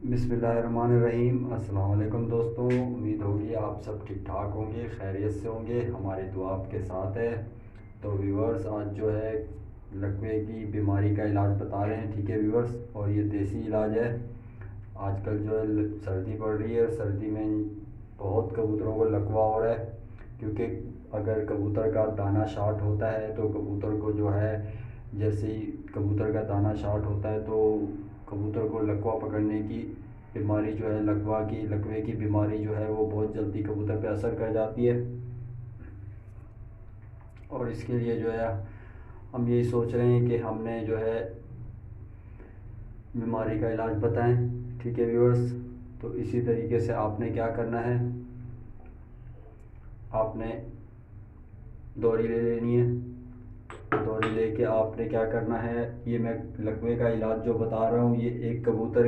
बिस्मिल्लाहिर्रहमानिर्रहीम। अस्सलाम वालेकुम दोस्तों, उम्मीद होगी आप सब ठीक ठाक होंगे, खैरियत से होंगे। हमारी दुआ आपके साथ है। तो व्यूअर्स, आज जो है लकवे की बीमारी का इलाज बता रहे हैं, ठीक है व्यूअर्स। और ये देसी इलाज है। आजकल जो है सर्दी पड़ रही है, सर्दी में बहुत कबूतरों को लकवा हो रहा है। क्योंकि अगर कबूतर का दाना शार्ट होता है तो कबूतर को जो है, जैसे ही कबूतर का दाना शार्ट होता है तो कबूतर को लकवा पकड़ने की बीमारी जो है, लकवे की बीमारी जो है वो बहुत जल्दी कबूतर पे असर कर जाती है। और इसके लिए जो है हम यही सोच रहे हैं कि हमने जो है बीमारी का इलाज बताएं, ठीक है व्यूअर्स। तो इसी तरीके से आपने क्या करना है, आपने दौरी ले लेनी है। दौरी लेके आपने क्या करना है, ये मैं लकवे का इलाज जो बता रहा हूँ ये एक कबूतर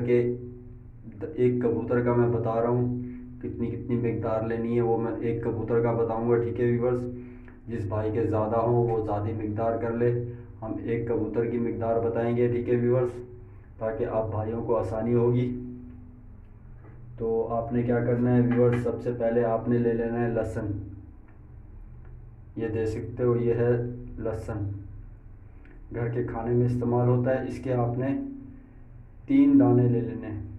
का मैं बता रहा हूँ। कितनी कितनी मिकदार लेनी है वो मैं एक कबूतर का बताऊँगा, ठीक है व्यूअर्स। जिस भाई के ज़्यादा हो वो ज़्यादा मिकदार कर ले। हम एक कबूतर की मिकदार बताएंगे, ठीक है व्यूअर्स, ताकि आप भाइयों को आसानी होगी। तो आपने क्या करना है व्यूअर्स, सबसे पहले आपने ले लेना है लहसुन। ये देख सकते हो, ये है लहसुन, घर के खाने में इस्तेमाल होता है। इसके आपने 3 दाने ले लेने हैं।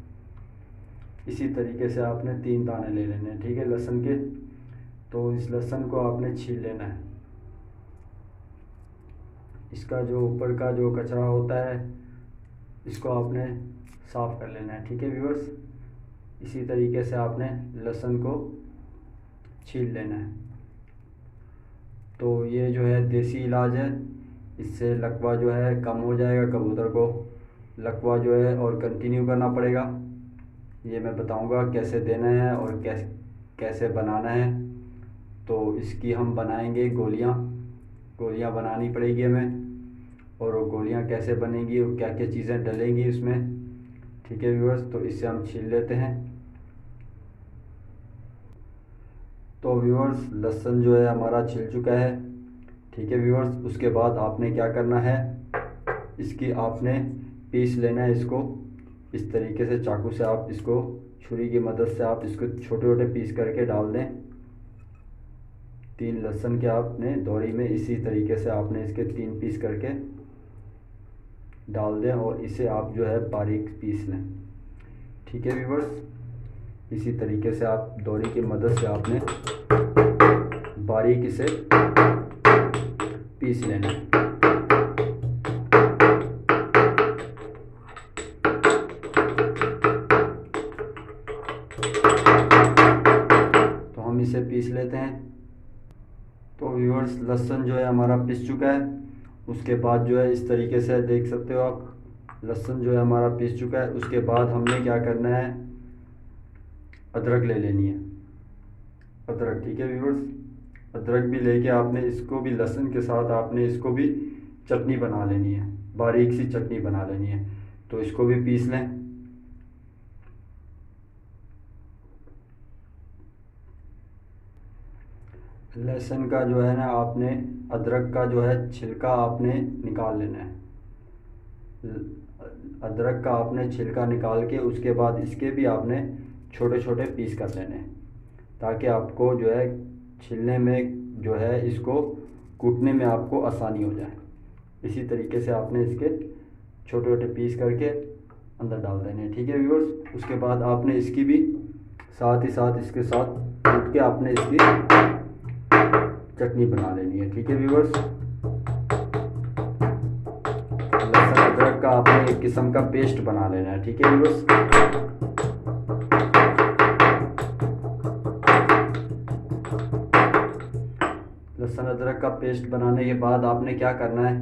इसी तरीके से आपने 3 दाने ले लेने हैं, ठीक है, लहसुन के। तो इस लहसुन को आपने छील लेना है। इसका जो ऊपर का जो कचरा होता है इसको आपने साफ़ कर लेना है, ठीक है व्यूअर्स। इसी तरीके से आपने लहसुन को छील लेना है। तो ये जो है देसी इलाज है, इससे लकवा जो है कम हो जाएगा। कबूतर को लकवा जो है और कंटिन्यू करना पड़ेगा। ये मैं बताऊंगा कैसे देना है और कैसे कैसे बनाना है। तो इसकी हम बनाएंगे गोलियां। गोलियां बनानी पड़ेगी हमें। और वो गोलियां कैसे बनेंगी और क्या क्या चीज़ें डलेंगी इसमें, ठीक है व्यूअर्स। तो इससे हम छील लेते हैं। तो व्यूअर्स, लहसुन जो है हमारा छिल चुका है, ठीक है व्यूअर्स। उसके बाद आपने क्या करना है, इसकी आपने पीस लेना है इसको। इस तरीके से चाकू से आप इसको, छुरी की मदद से आप इसको छोटे छोटे पीस करके डाल दें। 3 लहसुन के आपने दौरी में इसी तरीके से आपने इसके 3 पीस करके डाल दें और इसे आप जो है बारीक पीस लें, ठीक है व्यूअर्स। इसी तरीके से आप दौरी की मदद से आपने बारीक इसे पीस लेना है। तो हम इसे पीस लेते हैं। तो व्यूअर्स, लहसुन जो है हमारा पिस चुका है। उसके बाद जो है इस तरीके से देख सकते हो आप, लहसुन जो है हमारा पिस चुका है। उसके बाद हमने क्या करना है, अदरक ले लेनी है। अदरक, ठीक है व्यूअर्स। अदरक भी लेके आपने इसको भी लहसुन के साथ आपने इसको भी चटनी बना लेनी है, बारीक सी चटनी बना लेनी है। तो इसको भी पीस लें। लहसुन का जो है ना, आपने अदरक का जो है छिलका आपने निकाल लेना है। अदरक का आपने छिलका निकाल के उसके बाद इसके भी आपने छोटे छोटे पीस कर लेने हैं, ताकि आपको जो है छीलने में जो है इसको कूटने में आपको आसानी हो जाए। इसी तरीके से आपने इसके छोटे छोटे पीस करके अंदर डाल देने हैं, ठीक है व्यूअर्स। उसके बाद आपने इसकी भी साथ ही साथ इसके साथ कूट के आपने इसकी चटनी बना लेनी है, ठीक है व्यूअर्स। लहसुन अदरक का आपने एक किस्म का पेस्ट बना लेना है, ठीक है व्यूअर्स। लहसुन अदरक का पेस्ट बनाने के बाद आपने क्या करना है,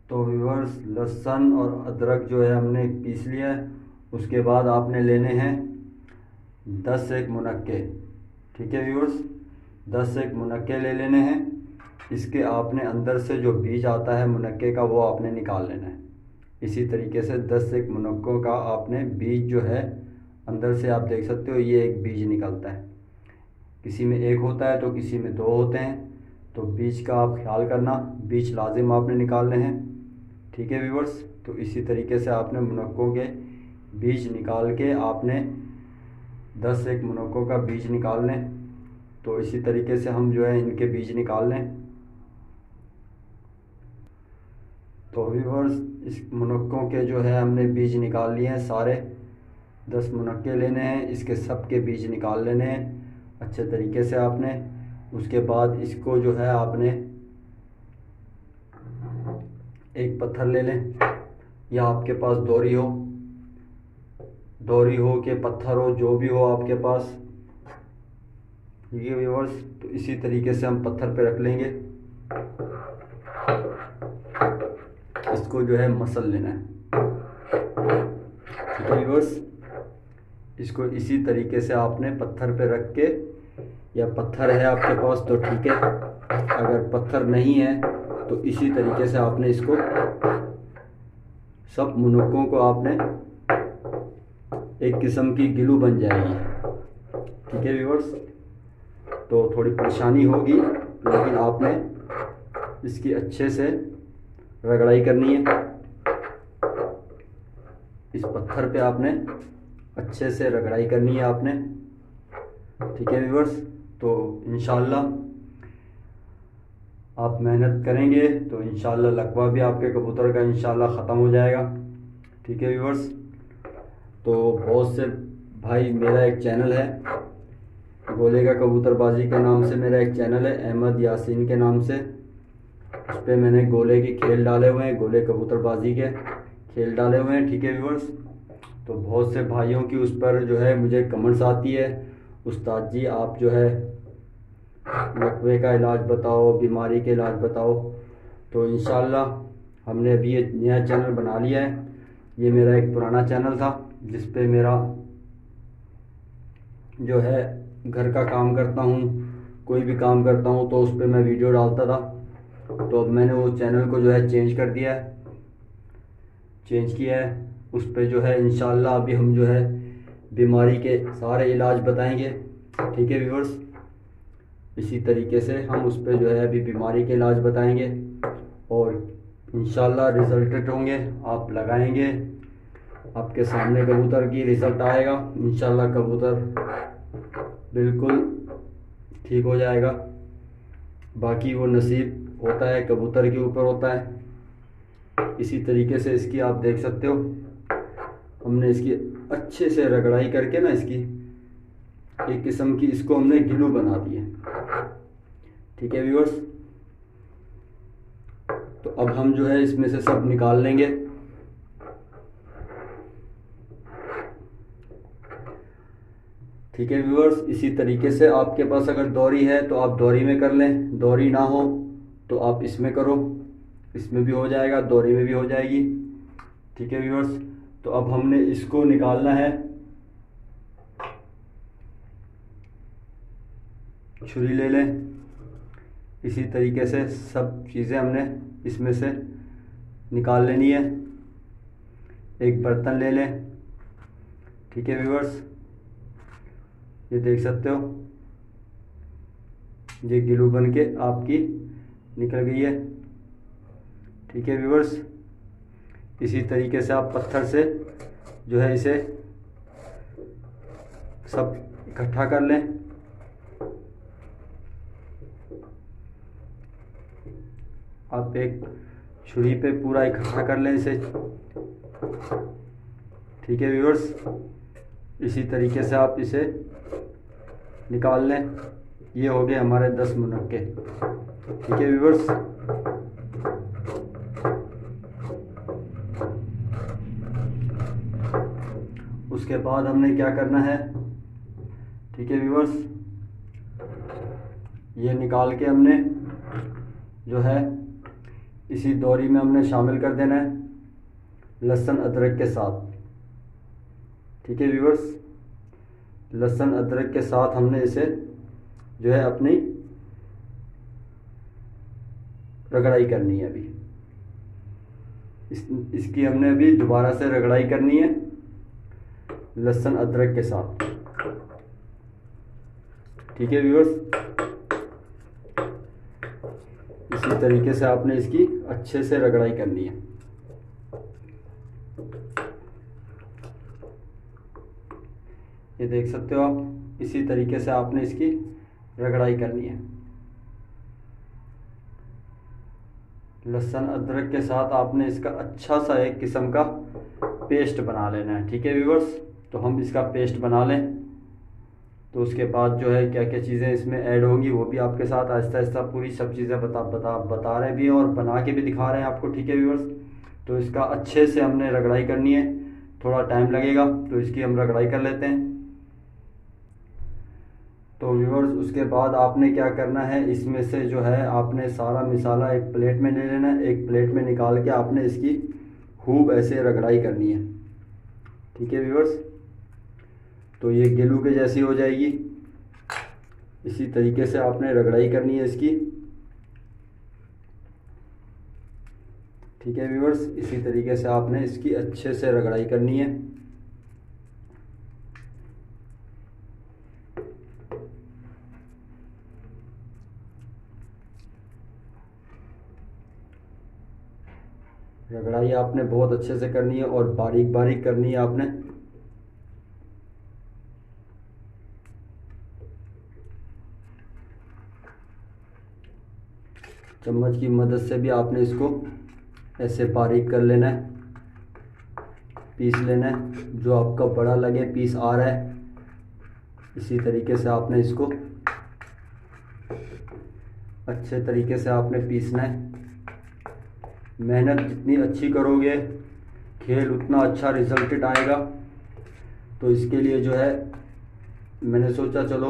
तो व्यूअर्स लहसुन और अदरक जो है हमने पीस लिया है। उसके बाद आपने लेने हैं 10 एक मुनक्के, ठीक है व्यूअर्स। 10 एक मुनक्के ले लेने हैं। इसके आपने अंदर से जो बीज आता है मुनक्के का वो आपने निकाल लेना है। इसी तरीके से 10 एक मुनक्कों का आपने बीज जो है अंदर से आप देख सकते हो, ये एक बीज निकलता है। किसी में एक होता है तो किसी में 2 होते हैं। तो बीज का आप ख्याल करना, बीज लाजिम आपने निकालने हैं, ठीक है व्यूअर्स। तो इसी तरीके से आपने मुनक्कों के बीज निकाल के आपने 10 एक मुनक्कों का बीज निकाल लें। तो इसी तरीके से हम जो है इनके बीज निकाल लें। तो व्यूअर्स, इस मुनक्कों के जो है हमने बीज निकाल लिए हैं सारे। 10 मुनक्के लेने हैं, इसके सब के बीज निकाल लेने हैं अच्छे तरीके से आपने। उसके बाद इसको जो है आपने एक पत्थर ले लें, या आपके पास दोरी हो के पत्थर हो, जो भी हो आपके पास, ठीक है व्यूअर्स। तो इसी तरीके से हम पत्थर पे रख लेंगे, इसको जो है मसल लेना है, ठीक है व्यूअर्स। इसको इसी तरीके से आपने पत्थर पे रख के, या पत्थर है आपके पास तो ठीक है, अगर पत्थर नहीं है तो इसी तरीके से आपने इसको सब मुनक्कों को आपने, एक किस्म की गिलू बन जाएगी, ठीक है व्यूअर्स। तो थोड़ी परेशानी होगी, लेकिन आपने इसकी अच्छे से रगड़ाई करनी है। इस पत्थर पे आपने अच्छे से रगड़ाई करनी है आपने, ठीक है व्यूअर्स। तो इंशाल्लाह आप मेहनत करेंगे तो इंशाल्लाह लकवा भी आपके कबूतर का इंशाल्लाह ख़त्म हो जाएगा, ठीक है व्यूअर्स। तो बहुत से भाई, मेरा एक चैनल है गोले का कबूतरबाजी के नाम से, मेरा एक चैनल है अहमद यासीन के नाम से। उस पर मैंने गोले के खेल डाले हुए हैं, गोले कबूतरबाजी के खेल डाले हुए हैं, ठीक है व्यूअर्स। तो बहुत से भाइयों की उस पर जो है मुझे कमेंट्स आती है, उस्ताद जी आप जो है लकवे का इलाज बताओ, बीमारी के इलाज बताओ। तो इंशाल्लाह हमने अभी ये नया चैनल बना लिया है। ये मेरा एक पुराना चैनल था जिस पे मेरा जो है घर का काम करता हूँ, कोई भी काम करता हूँ तो उस पर मैं वीडियो डालता था। तो अब मैंने वो चैनल को जो है चेंज किया है। उस पर जो है इंशाल्लाह अभी हम जो है बीमारी के सारे इलाज बताएंगे, ठीक है व्यूअर्स। इसी तरीके से हम उस पर जो है अभी बीमारी के इलाज बताएंगे और इंशाल्लाह रिजल्टेड होंगे। आप लगाएंगे, आपके सामने कबूतर की रिज़ल्ट आएगा, इंशाल्लाह कबूतर बिल्कुल ठीक हो जाएगा। बाकी वो नसीब होता है, कबूतर के ऊपर होता है। इसी तरीके से इसकी आप देख सकते हो, हमने इसकी अच्छे से रगड़ाई करके ना, इसकी एक किस्म की इसको हमने गिलू बना दी है, ठीक है व्यूअर्स। तो अब हम जो है इसमें से सब निकाल लेंगे, ठीक है व्यूअर्स। इसी तरीके से आपके पास अगर दोरी है तो आप दोरी में कर लें, दोरी ना हो तो आप इसमें करो, इसमें भी हो जाएगा, दोरी में भी हो जाएगी, ठीक है व्यूअर्स। तो अब हमने इसको निकालना है, छुरी ले लें। इसी तरीके से सब चीज़ें हमने इसमें से निकाल लेनी है। एक बर्तन ले लें, ठीक है व्यूअर्स। ये देख सकते हो, ये गिलू बन के आपकी निकल गई है, ठीक है व्यूअर्स। इसी तरीके से आप पत्थर से जो है इसे सब इकट्ठा कर लें। आप एक छुरी पे पूरा इकट्ठा कर लें इसे, ठीक है व्यूअर्स। इसी तरीके से आप इसे निकाल लें। ये हो गए हमारे 10 मुनक्के, ठीक है व्यूअर्स। उसके बाद हमने क्या करना है, ठीक है व्यूअर्स, ये निकाल के हमने जो है इसी दोरी में हमने शामिल कर देना है लहसुन अदरक के साथ, ठीक है व्यूअर्स। लहसुन अदरक के साथ हमने इसे जो है अपनी रगड़ाई करनी है। अभी इसकी हमने अभी दोबारा से रगड़ाई करनी है लहसुन अदरक के साथ, ठीक है व्यूअर्स। इसी तरीके से आपने इसकी अच्छे से रगड़ाई करनी है। ये देख सकते हो आप। इसी तरीके से आपने इसकी रगड़ाई करनी है। लहसुन अदरक के साथ आपने इसका अच्छा सा एक किस्म का पेस्ट बना लेना है। ठीक है व्यूअर्स, तो हम इसका पेस्ट बना लें। तो उसके बाद जो है क्या क्या चीज़ें इसमें ऐड होंगी वो भी आपके साथ आहिस्ता आहिस्ता पूरी सब चीज़ें बता रहे भी हैं और बना के भी दिखा रहे हैं आपको। ठीक है व्यूअर्स, तो इसका अच्छे से हमने रगड़ाई करनी है। थोड़ा टाइम लगेगा तो इसकी हम रगड़ाई कर लेते हैं। तो व्यूअर्स उसके बाद आपने क्या करना है, इसमें से जो है आपने सारा मसाला एक प्लेट में ले लेना है। एक प्लेट में निकाल के आपने इसकी खूब ऐसे रगड़ाई करनी है। ठीक है व्यूअर्स, तो ये गेलू के जैसी हो जाएगी। इसी तरीके से आपने रगड़ाई करनी है इसकी। ठीक है व्यूअर्स, इसी तरीके से आपने इसकी अच्छे से रगड़ाई करनी है। रगड़ाई आपने बहुत अच्छे से करनी है और बारीक बारीक करनी है आपने। चम्मच की मदद से भी आपने इसको ऐसे बारीक कर लेना है, पीस लेना है। जो आपका बड़ा लगे पीस आ रहा है, इसी तरीके से आपने इसको अच्छे तरीके से आपने पीसना है। मेहनत जितनी अच्छी करोगे खेल उतना अच्छा रिजल्टेड आएगा। तो इसके लिए जो है मैंने सोचा चलो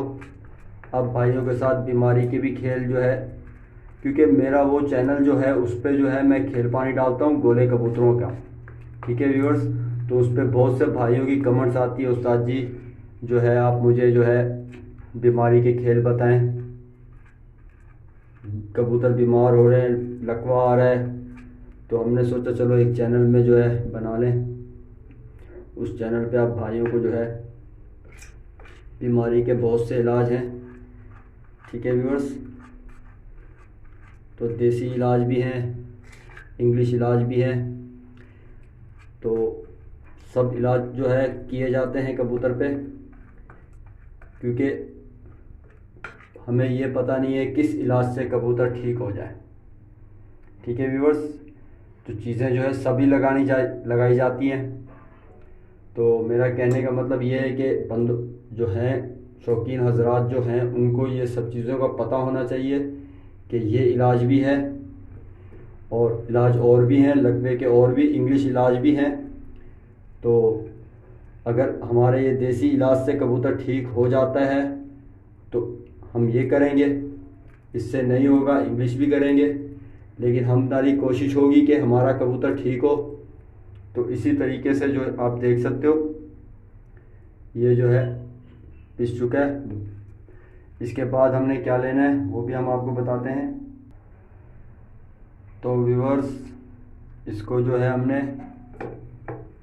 अब भाइयों के साथ बीमारी के भी खेल जो है, क्योंकि मेरा वो चैनल जो है उस पर जो है मैं खेल पानी डालता हूँ गोले कबूतरों का। ठीक है व्यूअर्स, तो उस पर बहुत से भाइयों की कमेंट्स आती है, उस्ताद जी जो है आप मुझे जो है बीमारी के खेल बताएं, कबूतर बीमार हो रहे हैं, लकवा आ रहा है। तो हमने सोचा चलो एक चैनल में जो है बना लें। उस चैनल पे आप भाइयों को जो है बीमारी के बहुत से इलाज हैं। ठीक है व्यूअर्स, तो देसी इलाज भी हैं, इंग्लिश इलाज भी हैं। तो सब इलाज जो है किए जाते हैं कबूतर पे, क्योंकि हमें ये पता नहीं है किस इलाज से कबूतर ठीक हो जाए। ठीक है व्यूअर्स, तो चीज़ें जो है सभी लगाई जाती हैं। तो मेरा कहने का मतलब ये है कि बंद जो हैं शौकीन हजरात जो हैं उनको ये सब चीज़ों का पता होना चाहिए कि ये इलाज भी है और इलाज और भी हैं, लकवे के और भी इंग्लिश इलाज भी हैं। तो अगर हमारे ये देसी इलाज से कबूतर ठीक हो जाता है तो हम ये करेंगे, इससे नहीं होगा इंग्लिश भी करेंगे, लेकिन हमारी कोशिश होगी कि हमारा कबूतर ठीक हो। तो इसी तरीके से जो आप देख सकते हो ये जो है पिस चुका है। इसके बाद हमने क्या लेना है वो भी हम आपको बताते हैं। तो व्यूअर्स इसको जो है हमने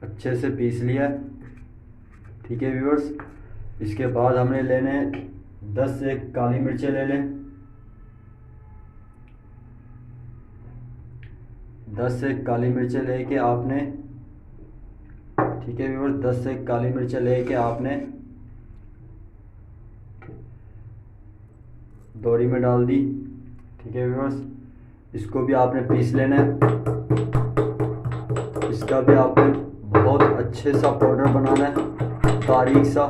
अच्छे से पीस लिया। ठीक है व्यूअर्स, इसके बाद हमने लेने 10 से काली मिर्चें ले लें। 10 से काली मिर्चें लेके आपने, ठीक है व्यूअर्स, 10 से काली मिर्चें लेके आपने दोरी में डाल दी। ठीक है व्यूअर्स, इसको भी आपने पीस लेना है। इसका भी आपने बहुत अच्छे सा पाउडर बनाना है, बारीक सा।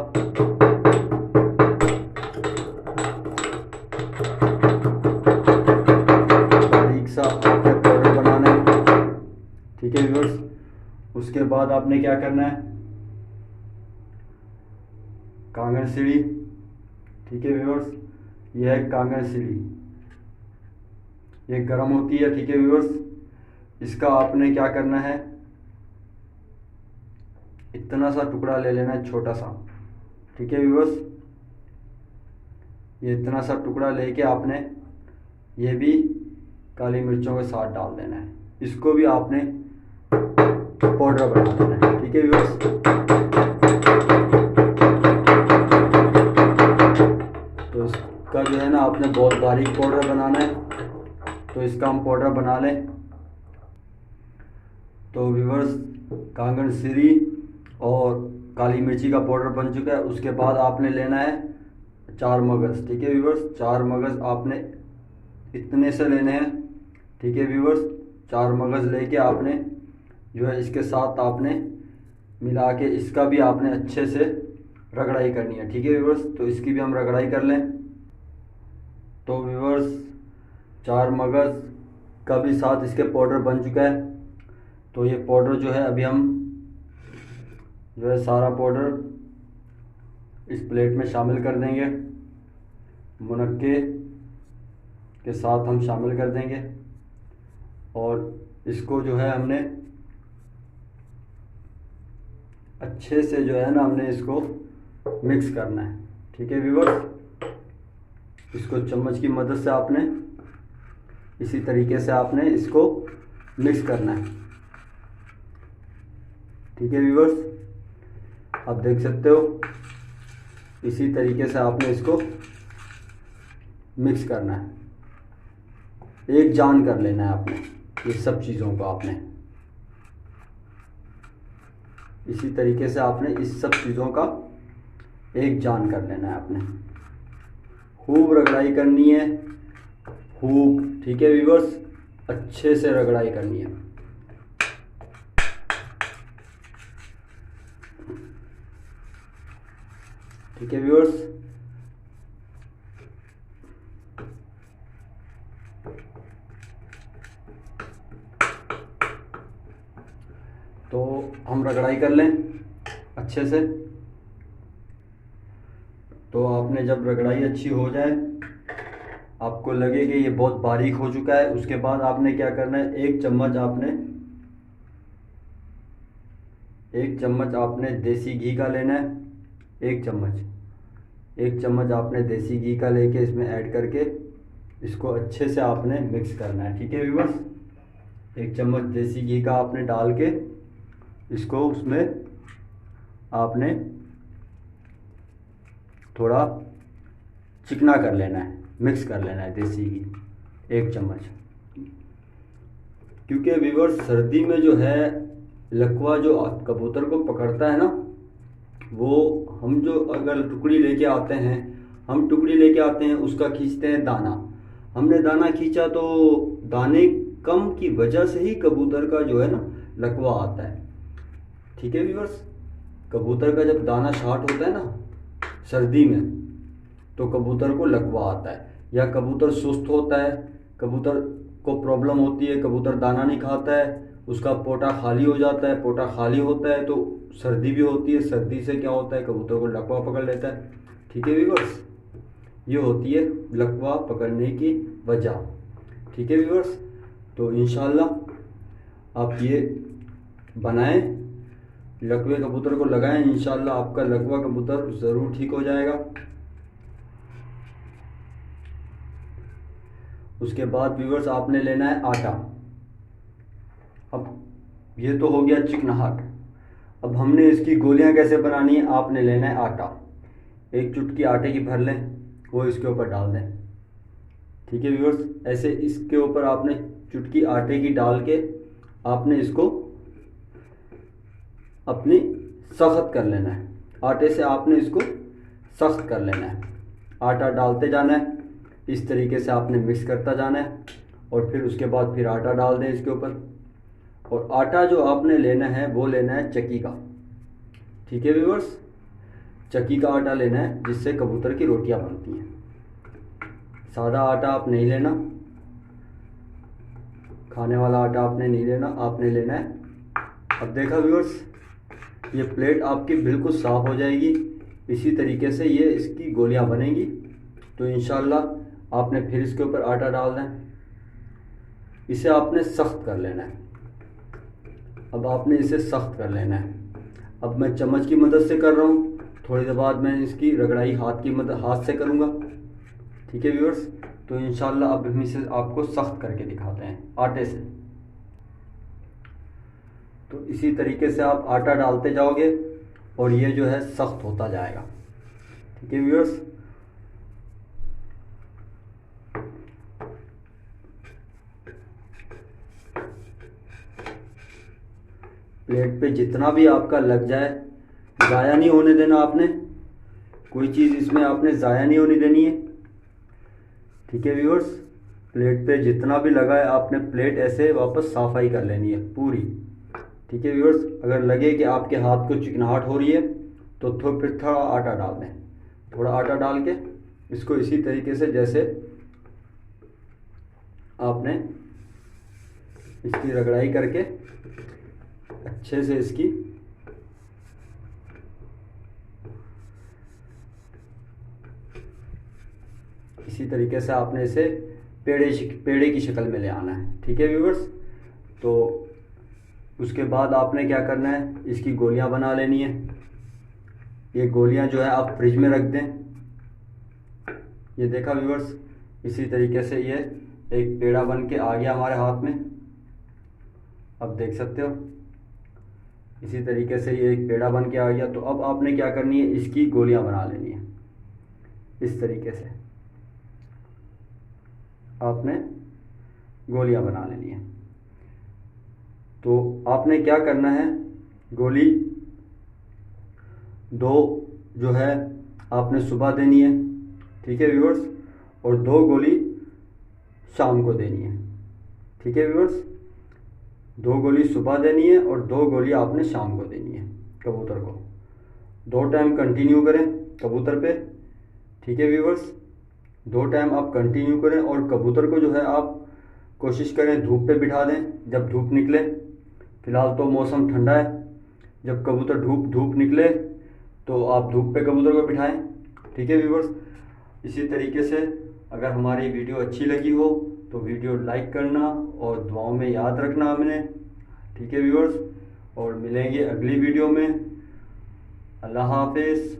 बारीक सा आपने पाउडर बनाना है। ठीक है व्यूअर्स, उसके बाद आपने क्या करना है, कांगड़ सीढ़ी। ठीक है व्यूअर्स, यह है कांगड़ सीढ़ी, ये गर्म होती है। ठीक है व्यूअर्स, इसका आपने क्या करना है, इतना सा टुकड़ा ले लेना है, छोटा सा। ठीक है व्यूअर्स, ये इतना सा टुकड़ा लेके आपने ये भी काली मिर्चों के साथ डाल देना है। इसको भी आपने पाउडर बना देना है। ठीक है व्यूअर्स, तो इसका जो है ना आपने बहुत बारीक पाउडर बनाना है। तो इसका हम पाउडर बना लें। तो व्यूअर्स कांगड़ सीरी और काली मिर्ची का पाउडर बन चुका है। उसके बाद आपने लेना है 4 मगज़, ठीक है व्यूवर्स। 4 मगज़ आपने इतने से लेने हैं, ठीक है व्यूवर्स। 4 मगज़ लेके आपने जो है इसके साथ आपने मिला के इसका भी आपने अच्छे से रगड़ाई करनी है, ठीक है व्यूवर्स। तो इसकी भी हम रगड़ाई कर लें। तो व्यूवर्स 4 मगज़ का भी साथ इसके पाउडर बन चुका है। तो ये पाउडर जो है अभी हम जो है सारा पाउडर इस प्लेट में शामिल कर देंगे, मुनक्के के साथ हम शामिल कर देंगे। और इसको जो है हमने अच्छे से जो है ना हमने इसको मिक्स करना है, ठीक है व्यूवर्स। इसको चम्मच की मदद से आपने इसी तरीके से आपने इसको मिक्स करना है, ठीक है व्यूवर्स। आप देख सकते हो इसी तरीके से आपने इसको मिक्स करना है, एक जान कर लेना है आपने ये सब चीज़ों को। आपने इसी तरीके से आपने इस सब चीज़ों का एक जान कर लेना है आपने। खूब रगड़ाई करनी है, खूब, ठीक है व्यूवर्स, अच्छे से रगड़ाई करनी है। ठीक है व्यूअर्स। तो हम रगड़ाई कर लें अच्छे से। तो आपने जब रगड़ाई अच्छी हो जाए, आपको लगे कि ये बहुत बारीक हो चुका है, उसके बाद आपने क्या करना है, एक चम्मच आपने देसी घी का लेना है। एक चम्मच आपने देसी घी का लेके इसमें ऐड करके इसको अच्छे से आपने मिक्स करना है, ठीक है व्यूअर्स। एक चम्मच देसी घी का आपने डाल के इसको उसमें आपने थोड़ा चिकना कर लेना है, मिक्स कर लेना है देसी घी, एक चम्मच। क्योंकि व्यूअर्स सर्दी में जो है लकवा जो कबूतर को पकड़ता है ना, वो हम जो अगर टुकड़ी लेके आते हैं उसका खींचते हैं दाना। हमने दाना खींचा तो दाने कम की वजह से ही कबूतर का जो है ना लकवा आता है, ठीक है व्यूअर्स। कबूतर का जब दाना शार्ट होता है ना सर्दी में, तो कबूतर को लकवा आता है, या कबूतर सुस्त होता है, कबूतर को प्रॉब्लम होती है, कबूतर दाना नहीं खाता है, उसका पोटा खाली हो जाता है। पोटा खाली होता है तो सर्दी भी होती है, सर्दी से क्या होता है, कबूतर को लकवा पकड़ लेता है, ठीक है व्यूअर्स। ये होती है लकवा पकड़ने की वजह, ठीक है व्यूअर्स। तो इंशाल्लाह आप ये बनाएं, लकवे कबूतर को लगाएं, इंशाल्लाह आपका लकवा कबूतर ज़रूर ठीक हो जाएगा। उसके बाद व्यूअर्स आपने लेना है आटा। अब ये तो हो गया चिकनाहट। अब हमने इसकी गोलियां कैसे बनानी है, आपने लेना है आटा। एक चुटकी आटे की भर लें, वो इसके ऊपर डाल दें, ठीक है व्यूअर्स। ऐसे इसके ऊपर आपने चुटकी आटे की डाल के आपने इसको अपनी सख्त कर लेना है, आटे से आपने इसको सख्त कर लेना है। आटा डालते जाना है, इस तरीके से आपने मिक्स करता जाना है, और फिर उसके बाद फिर आटा डाल दें इसके ऊपर। और आटा जो आपने लेना है वो लेना है चक्की का, ठीक है व्यूअर्स। चक्की का आटा लेना है जिससे कबूतर की रोटियां बनती हैं। सादा आटा आप नहीं लेना, खाने वाला आटा आपने नहीं लेना, आपने लेना है। अब देखा व्यूअर्स, ये प्लेट आपकी बिल्कुल साफ़ हो जाएगी। इसी तरीके से ये इसकी गोलियां बनेंगी। तो इंशाल्लाह आपने फिर इसके ऊपर आटा डाल दें, इसे आपने सख्त कर लेना है। अब आपने इसे सख्त कर लेना है। अब मैं चम्मच की मदद से कर रहा हूँ, थोड़ी देर बाद मैं इसकी रगड़ाई हाथ से करूँगा, ठीक है व्यूअर्स। तो इंशाल्लाह अब हम इसे आपको सख्त करके दिखाते हैं आटे से। तो इसी तरीके से आप आटा डालते जाओगे और ये जो है सख्त होता जाएगा, ठीक है व्यूअर्स। प्लेट पे जितना भी आपका लग जाए ज़ाया नहीं होने देना आपने, कोई चीज़ इसमें आपने ज़ाया नहीं होने देनी है। ठीक है व्यूअर्स, प्लेट पे जितना भी लगा है आपने प्लेट ऐसे वापस सफाई कर लेनी है पूरी। ठीक है व्यूअर्स, अगर लगे कि आपके हाथ को चिकनाहट हो रही है तो फिर थोड़ा आटा डाल दें, थोड़ा आटा डाल के इसको इसी तरीके से जैसे आपने इसकी रगड़ाई करके अच्छे से इसकी इसी तरीके से आपने इसे पेड़े की शक्ल में ले आना है। ठीक है व्यूअर्स, तो उसके बाद आपने क्या करना है, इसकी गोलियां बना लेनी है। ये गोलियां जो है आप फ्रिज में रख दें। ये देखा व्यूअर्स, इसी तरीके से ये एक पेड़ा बन के आ गया हमारे हाथ में, अब देख सकते हो। इसी तरीके से ये एक पेड़ा बन के आ गया। तो अब आपने क्या करनी है, इसकी गोलियां बना लेनी है। इस तरीके से आपने गोलियां बना लेनी है। तो आपने क्या करना है, गोली 2 जो है आपने सुबह देनी है। ठीक है व्यूअर्स, और 2 गोली शाम को देनी है। ठीक है व्यूअर्स, 2 गोली सुबह देनी है और 2 गोली आपने शाम को देनी है कबूतर को। 2 टाइम कंटिन्यू करें कबूतर पे। ठीक है व्यूअर्स, 2 टाइम आप कंटिन्यू करें और कबूतर को जो है आप कोशिश करें धूप पे बिठा दें जब धूप निकले। फ़िलहाल तो मौसम ठंडा है, जब कबूतर धूप निकले तो आप धूप पे कबूतर को बिठाएं। ठीक है व्यूअर्स, इसी तरीके से अगर हमारी वीडियो अच्छी लगी हो तो वीडियो लाइक करना और दुआओं में याद रखना हमने। ठीक है व्यूअर्स, और मिलेंगे अगली वीडियो में। अल्लाह हाफिज़।